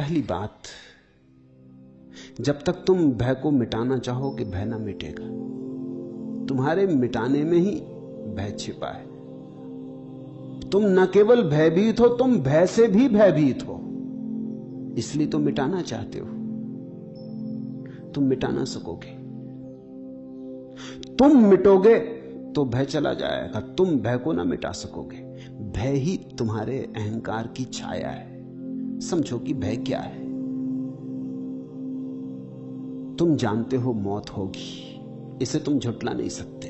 पहली बात, जब तक तुम भय को मिटाना चाहोगे भय ना मिटेगा। तुम्हारे मिटाने में ही भय छिपा है। तुम न केवल भयभीत हो, तुम भय से भी भयभीत हो, इसलिए तो मिटाना चाहते हो। तुम मिटा ना सकोगे। तुम मिटोगे तो भय चला जाएगा, तुम भय को ना मिटा सकोगे। भय ही तुम्हारे अहंकार की छाया है। समझो कि भय क्या है। तुम जानते हो मौत होगी, इसे तुम झुटला नहीं सकते।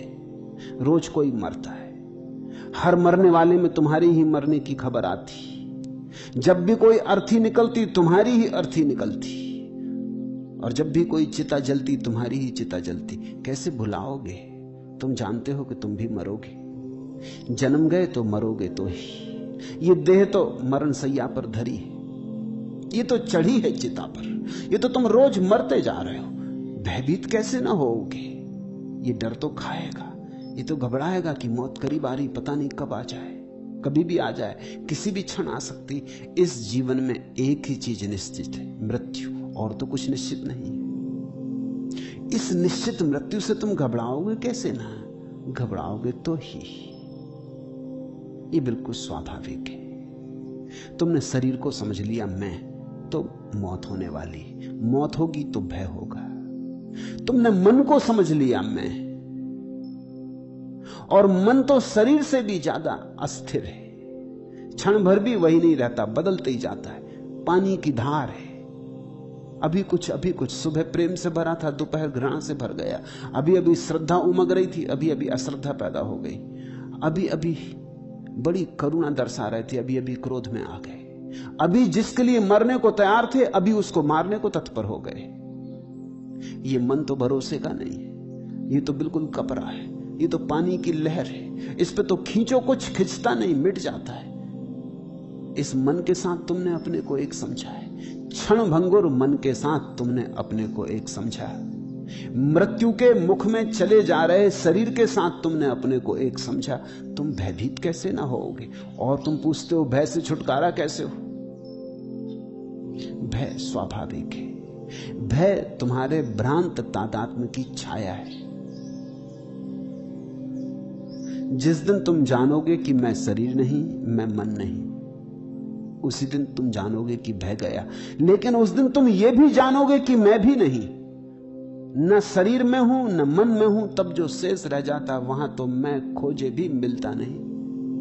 रोज कोई मरता है, हर मरने वाले में तुम्हारी ही मरने की खबर आती। जब भी कोई अर्थी निकलती तुम्हारी ही अर्थी निकलती, और जब भी कोई चिता जलती तुम्हारी ही चिता जलती। कैसे भुलाओगे? तुम जानते हो कि तुम भी मरोगे। जन्म गए तो मरोगे तो ही। ये देह तो मरण सैया पर धरी है, ये तो चढ़ी है चिता पर, ये तो तुम रोज मरते जा रहे हो। भयभीत कैसे ना होगे? ये डर तो खाएगा, ये तो घबराएगा कि मौत करीब आ रही, पता नहीं कब आ जाए, कभी भी आ जाए, किसी भी क्षण आ सकती। इस जीवन में एक ही चीज निश्चित है, मृत्यु, और तो कुछ निश्चित नहीं है। इस निश्चित मृत्यु से तुम घबराओगे कैसे ना? घबराओगे तो ही। ये बिल्कुल स्वाभाविक है। तुमने शरीर को समझ लिया मैं, तो मौत होने वाली, मौत होगी तो भय होगा। तुमने मन को समझ लिया मैं, और मन तो शरीर से भी ज्यादा अस्थिर है। क्षण भर भी वही नहीं रहता, बदलते ही जाता है। पानी की धार है, अभी कुछ। सुबह प्रेम से भरा था, दोपहर घृणा से भर गया। अभी अभी श्रद्धा उमग रही थी, अभी अभी अश्रद्धा पैदा हो गई। अभी अभी बड़ी करुणा दर्शा रहे थे, अभी अभी क्रोध में आ गए। अभी जिसके लिए मरने को तैयार थे, अभी उसको मारने को तत्पर हो गए। ये मन तो भरोसे का नहीं है, ये तो बिल्कुल कपरा है, ये तो पानी की लहर है। इस पे तो खींचो कुछ, खिंचता नहीं, मिट जाता है। इस मन के साथ तुमने अपने को एक समझा है, क्षण भंगुर मन के साथ तुमने अपने को एक समझा। मृत्यु के मुख में चले जा रहे शरीर के साथ तुमने अपने को एक समझा। तुम भयभीत कैसे ना होगे? और तुम पूछते हो भय से छुटकारा कैसे हो? भय स्वाभाविक है। भय तुम्हारे भ्रांत तादात्म्य की छाया है। जिस दिन तुम जानोगे कि मैं शरीर नहीं, मैं मन नहीं, उसी दिन तुम जानोगे कि भय गया। लेकिन उस दिन तुम ये भी जानोगे कि मैं भी नहीं, न शरीर में हूं न मन में हूं। तब जो शेष रह जाता वहां तो मैं खोजे भी मिलता नहीं,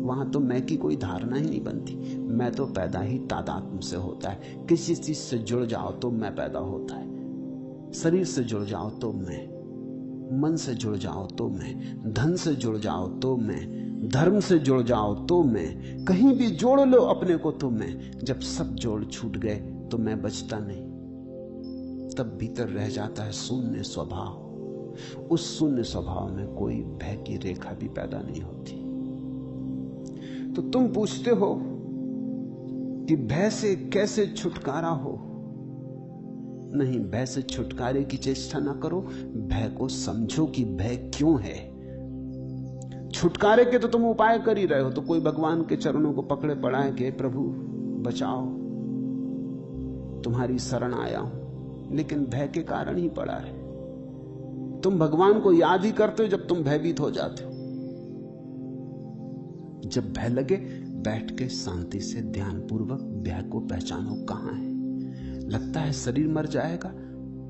वहां तो मैं की कोई धारणा ही नहीं बनती। मैं तो पैदा ही तादात्म्य से होता है। किसी चीज से जुड़ जाओ तो मैं पैदा होता है। शरीर से जुड़ जाओ तो मैं, मन से जुड़ जाओ तो मैं, धन से जुड़ जाओ तो मैं, धर्म से जुड़ जाओ तो मैं, कहीं भी जोड़ लो अपने को तो मैं। जब सब जोड़ छूट गए तो मैं बचता नहीं, तब भीतर रह जाता है शून्य स्वभाव। उस शून्य स्वभाव में कोई भय की रेखा भी पैदा नहीं होती। तो तुम पूछते हो कि भय से कैसे छुटकारा हो? नहीं, भय से छुटकारे की चेष्टा ना करो, भय को समझो कि भय क्यों है। छुटकारे के तो तुम उपाय कर ही रहे हो। तो कोई भगवान के चरणों को पकड़े पड़ा है कि प्रभु बचाओ, तुम्हारी शरण आया हूं, लेकिन भय के कारण ही पड़ा है। तुम भगवान को याद ही करते हो जब तुम भयभीत हो जाते हो। जब भय लगे, बैठ के शांति से ध्यानपूर्वक भय को पहचानो कहां है। लगता है शरीर मर जाएगा,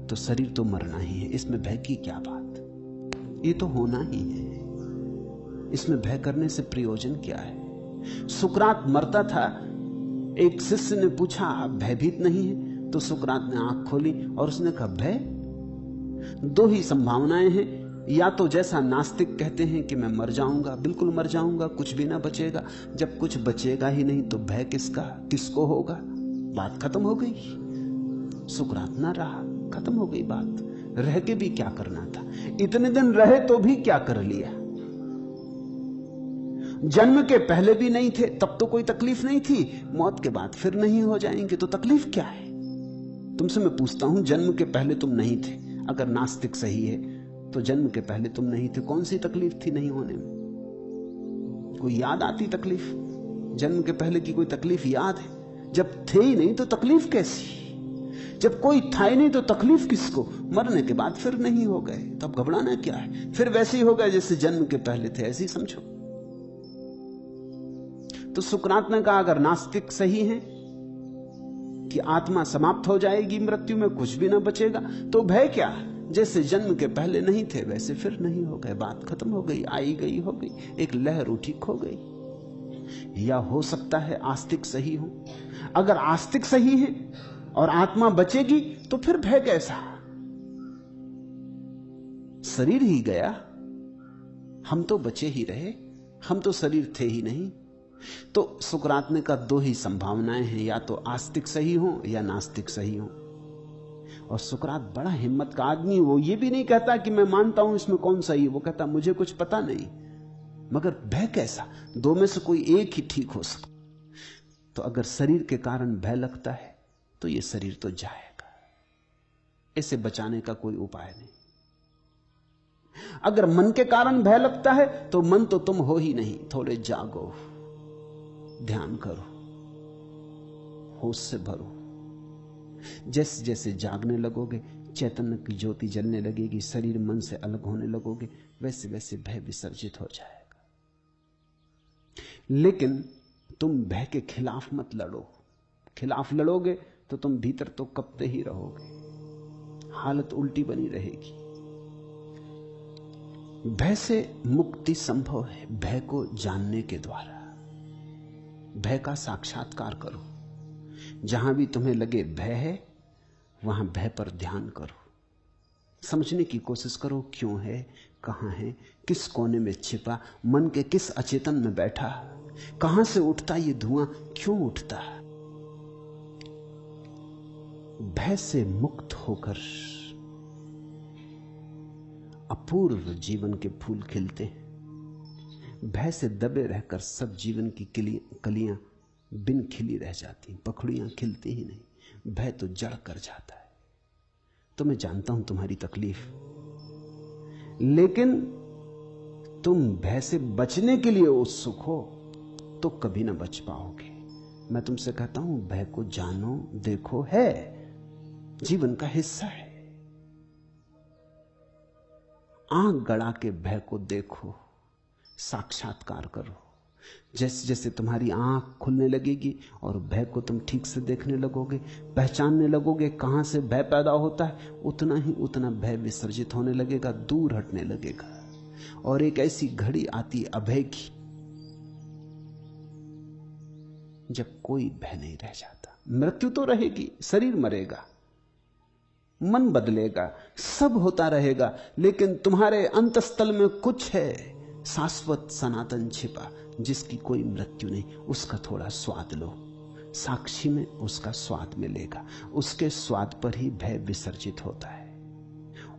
तो शरीर तो मरना ही है, इसमें भय की क्या बात? ये तो होना ही है, इसमें भय करने से प्रयोजन क्या है? सुकरात मरता था, एक शिष्य ने पूछा आप भयभीत नहीं है? तो सुकरात ने आंख खोली और उसने कहा भय? दो ही संभावनाएं हैं, या तो जैसा नास्तिक कहते हैं कि मैं मर जाऊंगा, बिल्कुल मर जाऊंगा, कुछ भी ना बचेगा। जब कुछ बचेगा ही नहीं तो भय किसका, किसको होगा? बात खत्म हो गई। सुकरात ना रहा, खत्म हो गई बात। रह के भी क्या करना था? इतने दिन रहे तो भी क्या कर लिया? जन्म के पहले भी नहीं थे, तब तो कोई तकलीफ नहीं थी। मौत के बाद फिर नहीं हो जाएंगे तो तकलीफ क्या है? तुमसे मैं पूछता हूं, जन्म के पहले तुम नहीं थे, अगर नास्तिक सही है तो जन्म के पहले तुम नहीं थे, कौन सी तकलीफ थी नहीं होने में? कोई याद आती तकलीफ? जन्म के पहले की कोई तकलीफ याद है? जब थे ही नहीं तो तकलीफ कैसी? जब कोई था ही नहीं तो तकलीफ किसको? मरने के बाद फिर नहीं हो गए तो अब घबराना क्या है? फिर वैसे ही हो गए जैसे जन्म के पहले थे, ऐसे ही समझो। तो सुकरात ने कहा अगर नास्तिक सही है कि आत्मा समाप्त हो जाएगी मृत्यु में, कुछ भी ना बचेगा, तो भय क्या? जैसे जन्म के पहले नहीं थे वैसे फिर नहीं हो गए, बात खत्म हो गई, आई गई हो गई, एक लहर उठी खो गई। या हो सकता है आस्तिक सही हो। अगर आस्तिक सही है और आत्मा बचेगी तो फिर भय कैसा? शरीर ही गया, हम तो बचे ही रहे, हम तो शरीर थे ही नहीं। तो सुकरात ने कहा दो ही संभावनाएं हैं, या तो आस्तिक सही हो या नास्तिक सही हो। और सुकरात बड़ा हिम्मत का आदमी, वो ये भी नहीं कहता कि मैं मानता हूं इसमें कौन सही है, वो कहता मुझे कुछ पता नहीं, मगर भय कैसा? दो में से कोई एक ही ठीक हो सकता। तो अगर शरीर के कारण भय लगता है तो ये शरीर तो जाएगा, इसे बचाने का कोई उपाय नहीं। अगर मन के कारण भय लगता है तो मन तो तुम हो ही नहीं, थोड़े जागो, ध्यान करो, होश से भरो। जैसे जैसे जागने लगोगे चैतन्य की ज्योति जलने लगेगी, शरीर मन से अलग होने लगोगे, वैसे वैसे भय विसर्जित हो जाएगा। लेकिन तुम भय के खिलाफ मत लड़ो। खिलाफ लड़ोगे तो तुम भीतर तो कपते ही रहोगे, हालत उल्टी बनी रहेगी। भय से मुक्ति संभव है भय को जानने के द्वारा। भय का साक्षात्कार करो। जहां भी तुम्हें लगे भय है वहां भय पर ध्यान करो, समझने की कोशिश करो क्यों है, कहां है, किस कोने में छिपा, मन के किस अचेतन में बैठा, कहां से उठता ये धुआं, क्यों उठता। भय से मुक्त होकर अपूर्व जीवन के फूल खिलते हैं। भय से दबे रहकर सब जीवन की कलियां बिन खिली रह जाती, पखड़ियां खिलती ही नहीं। भय तो जड़ कर जाता है। तो मैं जानता हूं तुम्हारी तकलीफ, लेकिन तुम भय से बचने के लिए उत्सुक हो तो कभी ना बच पाओगे। मैं तुमसे कहता हूं भय को जानो, देखो, है जीवन का हिस्सा है। आंख गड़ा के भय को देखो, साक्षात्कार करो। जैसे जैसे तुम्हारी आंख खुलने लगेगी और भय को तुम ठीक से देखने लगोगे, पहचानने लगोगे कहां से भय पैदा होता है, उतना भय विसर्जित होने लगेगा, दूर हटने लगेगा। और एक ऐसी घड़ी आती अभय की जब कोई भय नहीं रह जाता। मृत्यु तो रहेगी, शरीर मरेगा, मन बदलेगा, सब होता रहेगा, लेकिन तुम्हारे अंतस्थल में कुछ है शाश्वत सनातन छिपा, जिसकी कोई मृत्यु नहीं। उसका थोड़ा स्वाद लो, साक्षी में उसका स्वाद मिलेगा। उसके स्वाद पर ही भय विसर्जित होता है,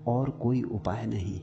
और कोई उपाय नहीं।